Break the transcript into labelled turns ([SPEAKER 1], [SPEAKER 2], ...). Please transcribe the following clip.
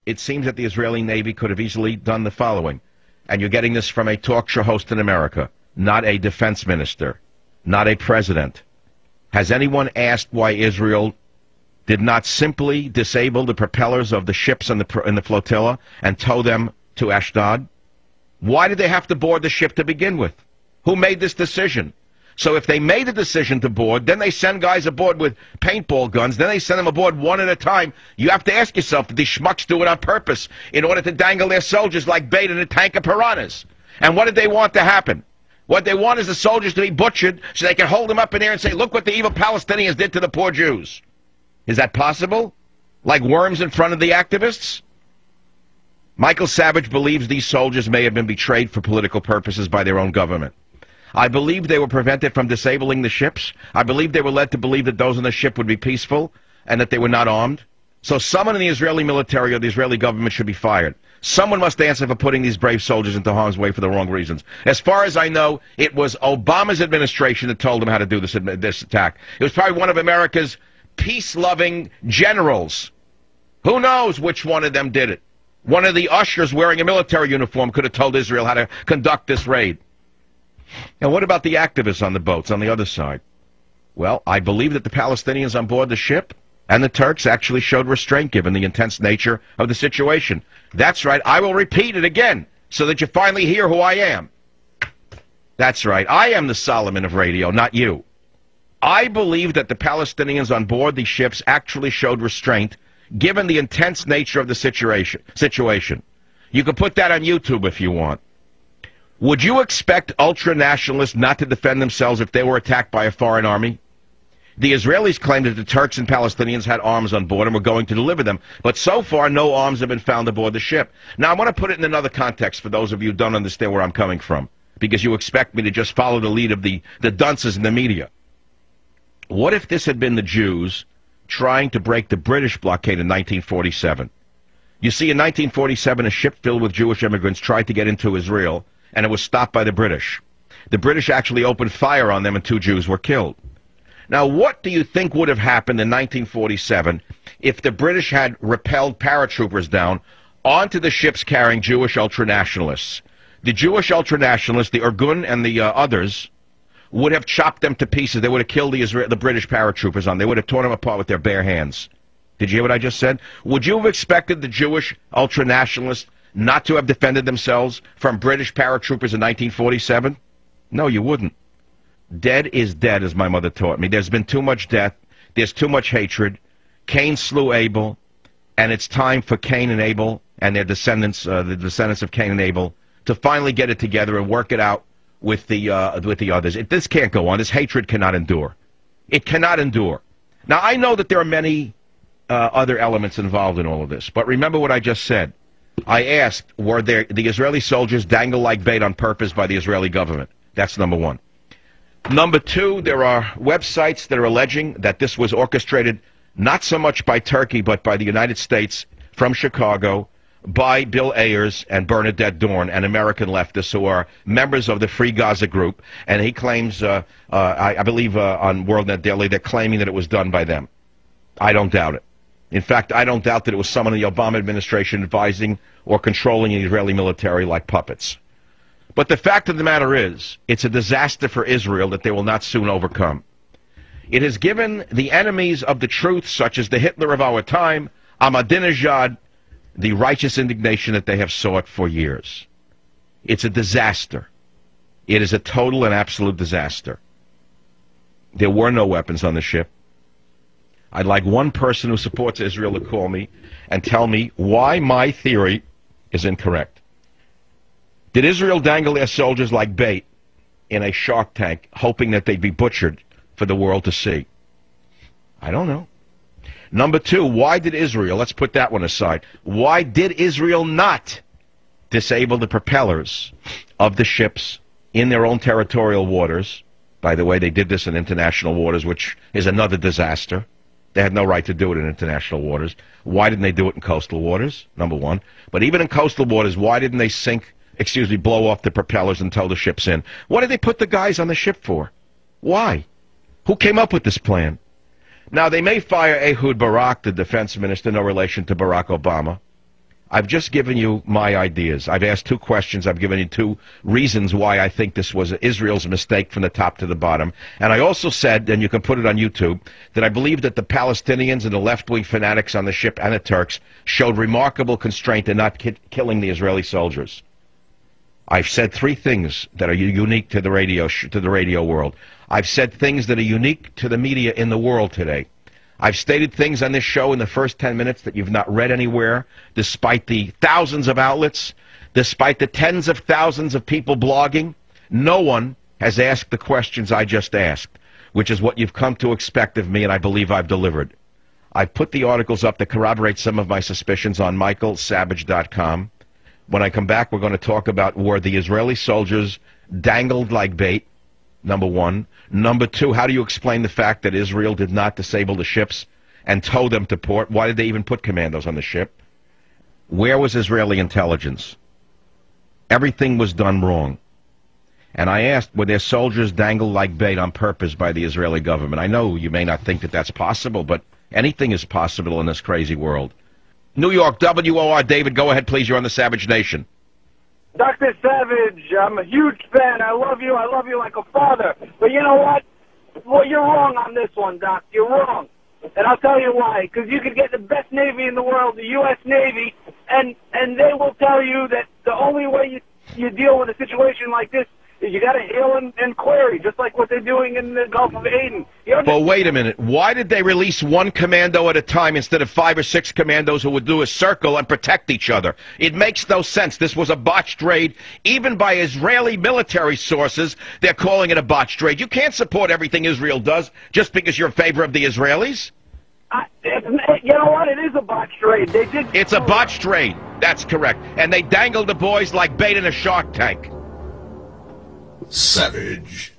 [SPEAKER 1] It seems that the Israeli Navy could have easily done the following. And you're getting this from a talk show host in America, not a defense minister, not a president. Has anyone asked why Israel did not simply disable the propellers of the ships in the flotilla and tow them to Ashdod? Why did they have to board the ship to begin with? Who made this decision? So if they made a decision to board, then they send guys aboard with paintball guns, then they send them aboard one at a time. You have to ask yourself, did these schmucks do it on purpose in order to dangle their soldiers like bait in a tank of piranhas? And what did they want to happen? What they want is the soldiers to be butchered so they can hold them up in there and say, look what the evil Palestinians did to the poor Jews. Is that possible? Like worms in front of the activists? Michael Savage believes these soldiers may have been betrayed for political purposes by their own government. I believe they were prevented from disabling the ships. I believe they were led to believe that those on the ship would be peaceful and that they were not armed. So someone in the Israeli military or the Israeli government should be fired. Someone must answer for putting these brave soldiers into harm's way for the wrong reasons. As far as I know, it was Obama's administration that told them how to do this attack. It was probably one of America's peace-loving generals. Who knows which one of them did it? One of the ushers wearing a military uniform could have told Israel how to conduct this raid. And what about the activists on the boats on the other side? Well, I believe that the Palestinians on board the ship and the Turks actually showed restraint given the intense nature of the situation. That's right. I will repeat it again so that you finally hear who I am. That's right. I am the Solomon of radio, not you. I believe that the Palestinians on board these ships actually showed restraint given the intense nature of the situation. You can put that on YouTube if you want. Would you expect ultra-nationalists not to defend themselves if they were attacked by a foreign army? The Israelis claimed that the Turks and Palestinians had arms on board and were going to deliver them, but so far no arms have been found aboard the ship. Now I want to put it in another context for those of you who don't understand where I'm coming from, because you expect me to just follow the lead of the dunces in the media. What if this had been the Jews trying to break the British blockade in 1947? You see, in 1947, a ship filled with Jewish immigrants tried to get into Israel, and it was stopped by the British. The British actually opened fire on them, and 2 Jews were killed. Now, what do you think would have happened in 1947 if the British had repelled paratroopers down onto the ships carrying Jewish ultranationalists? The Jewish ultranationalists, the Irgun and the others, would have chopped them to pieces. They would have killed the British paratroopers on. They would have torn them apart with their bare hands. Did you hear what I just said? Would you have expected the Jewish ultranationalists not to have defended themselves from British paratroopers in 1947? No, you wouldn't. Dead is dead, as my mother taught me. There's been too much death. There's too much hatred. Cain slew Abel, and it's time for Cain and Abel and their descendants, the descendants of Cain and Abel, to finally get it together and work it out with the others. This can't go on. This hatred cannot endure. It cannot endure. Now, I know that there are many other elements involved in all of this, but remember what I just said. I asked, were the Israeli soldiers dangled like bait on purpose by the Israeli government? That's number one. Number two, there are websites that are alleging that this was orchestrated not so much by Turkey, but by the United States from Chicago, by Bill Ayers and Bernadette Dorn, an American leftist who are members of the Free Gaza group. And he claims, I believe on WorldNet Daily, they're claiming that it was done by them. I don't doubt it. In fact, I don't doubt that it was someone in the Obama administration advising or controlling the Israeli military like puppets. But the fact of the matter is, it's a disaster for Israel that they will not soon overcome. It has given the enemies of the truth, such as the Hitler of our time, Ahmadinejad, the righteous indignation that they have sought for years. It's a disaster. It is a total and absolute disaster. There were no weapons on the ship. I'd like one person who supports Israel to call me and tell me why my theory is incorrect. Did Israel dangle their soldiers like bait in a shark tank, hoping that they'd be butchered for the world to see? I don't know. Number two, why did Israel, let's put that one aside, why did Israel not disable the propellers of the ships in their own territorial waters? By the way, they did this in international waters, which is another disaster. They had no right to do it in international waters. Why didn't they do it in coastal waters? Number one. But even in coastal waters, why didn't they blow off the propellers and tow the ships in? What did they put the guys on the ship for? Why? Who came up with this plan? Now, they may fire Ehud Barak, the defense minister, no relation to Barack Obama. I've just given you my ideas. I've asked 2 questions. I've given you 2 reasons why I think this was Israel's mistake from the top to the bottom. And I also said, and you can put it on YouTube, that I believe that the Palestinians and the left-wing fanatics on the ship and the Turks showed remarkable constraint in not killing the Israeli soldiers. I've said 3 things that are unique to the radio world. I've said things that are unique to the media in the world today. I've stated things on this show in the first 10 minutes that you've not read anywhere, despite the thousands of outlets, despite the tens of thousands of people blogging. No one has asked the questions I just asked, which is what you've come to expect of me, and I believe I've delivered. I've put the articles up to corroborate some of my suspicions on michaelsavage.com. When I come back, we're going to talk about were the Israeli soldiers dangled like bait, number 1. Number 2, how do you explain the fact that Israel did not disable the ships and tow them to port? Why did they even put commandos on the ship? Where was Israeli intelligence? Everything was done wrong. And I asked, were their soldiers dangled like bait on purpose by the Israeli government? I know you may not think that that's possible, but anything is possible in this crazy world. New York, WOR, David, go ahead, please. You're on the Savage Nation.
[SPEAKER 2] Dr. Savage, I'm a huge fan. I love you like a father. But you know what? Well, you're wrong on this one, Doc. You're wrong. And I'll tell you why. Because you could get the best Navy in the world, the U.S. Navy, and they will tell you that the only way you deal with a situation like this is you got to hail and query, just like what they're doing in the Gulf of Aden.
[SPEAKER 1] But wait a minute. Why did they release 1 commando at a time instead of 5 or 6 commandos who would do a circle and protect each other? It makes no sense. This was a botched raid. Even by Israeli military sources, they're calling it a botched raid. You can't support everything Israel does just because you're in favor of the Israelis.
[SPEAKER 2] You know what? It is a botched raid.
[SPEAKER 1] It's a botched raid. That's correct. And they dangled the boys like bait in a shark tank.
[SPEAKER 3] Savage.